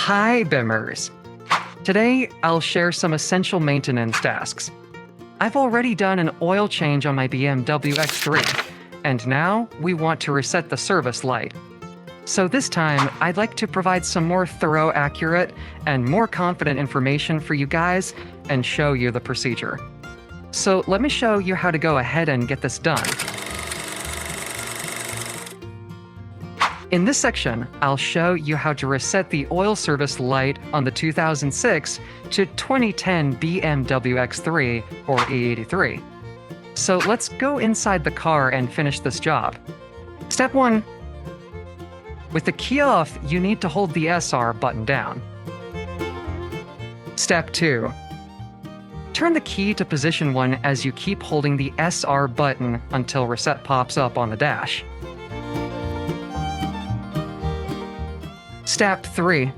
Hi, Bimmers! Today, I'll share some essential maintenance tasks. I've already done an oil change on my BMW X3, and now we want to reset the service light. So this time, I'd like to provide some more thorough, accurate, and more confident information for you guys and show you the procedure. So let me show you how to go ahead and get this done. In this section, I'll show you how to reset the oil service light on the 2006 to 2010 BMW X3 or E83. So let's go inside the car and finish this job. Step 1. With the key off, you need to hold the SR button down. Step 2. Turn the key to position 1 as you keep holding the SR button until reset pops up on the dash. Step 3.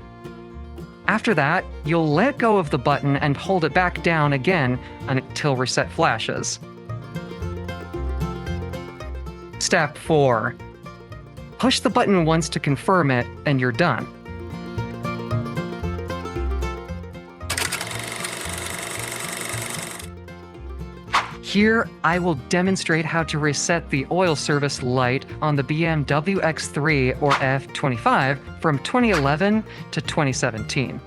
After that, you'll let go of the button and hold it back down again until reset flashes. Step 4. Push the button once to confirm it, and you're done. Here, I will demonstrate how to reset the oil service light on the BMW X3 or F25 from 2011 to 2017.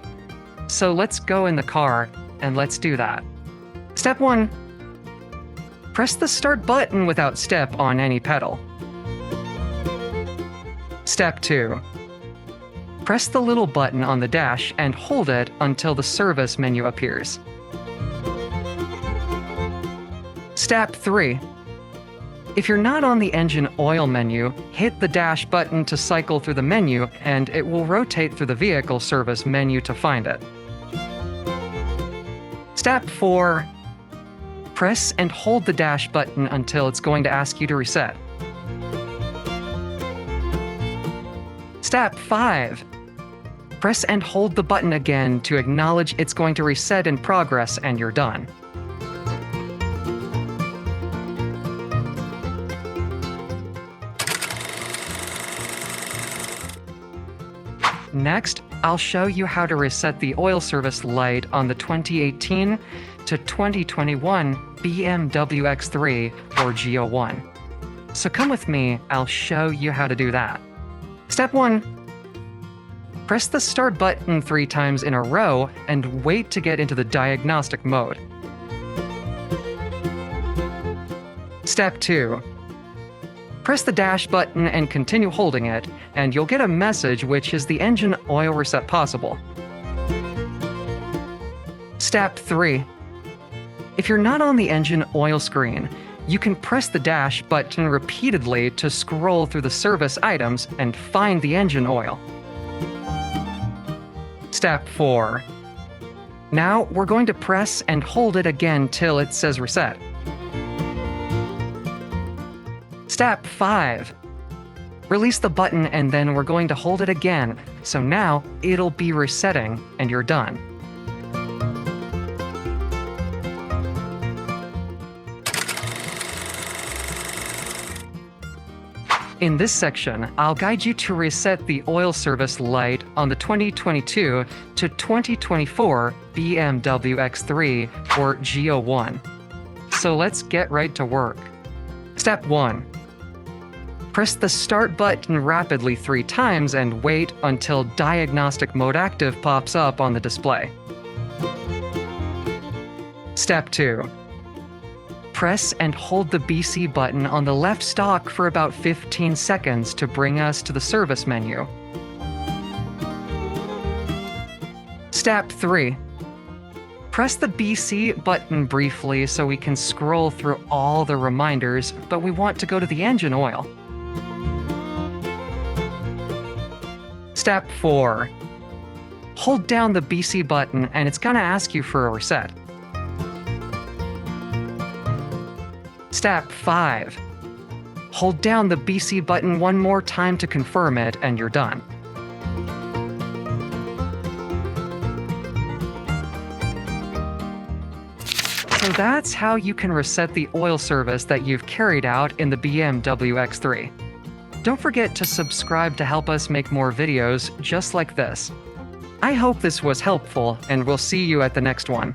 So let's go in the car and let's do that. Step 1. Press the start button without step on any pedal. Step 2. Press the little button on the dash and hold it until the service menu appears. Step 3. If you're not on the engine oil menu, hit the dash button to cycle through the menu, and it will rotate through the vehicle service menu to find it. Step 4. Press and hold the dash button until it's going to ask you to reset. Step 5. Press and hold the button again to acknowledge it's going to reset in progress, and you're done. Next, I'll show you how to reset the oil service light on the 2018 to 2021 BMW X3 or G01. So come with me, I'll show you how to do that. Step 1. Press the start button 3 times in a row and wait to get into the diagnostic mode. Step 2. Press the dash button and continue holding it, and you'll get a message which is the engine oil reset possible. Step 3. If you're not on the engine oil screen, you can press the dash button repeatedly to scroll through the service items and find the engine oil. Step 4. Now we're going to press and hold it again till it says reset. Step 5. Release the button and then we're going to hold it again, so now it'll be resetting and you're done. In this section, I'll guide you to reset the oil service light on the 2022 to 2024 BMW X3 or G01. So let's get right to work. Step 1. Press the start button rapidly 3 times and wait until Diagnostic Mode Active pops up on the display. Step 2. Press and hold the BC button on the left stalk for about 15 seconds to bring us to the service menu. Step 3. Press the BC button briefly so we can scroll through all the reminders, but we want to go to the engine oil. Step 4. Hold down the BC button and it's going to ask you for a reset. Step 5. Hold down the BC button one more time to confirm it and you're done. So that's how you can reset the oil service that you've carried out in the BMW X3. Don't forget to subscribe to help us make more videos just like this. I hope this was helpful, and we'll see you at the next one.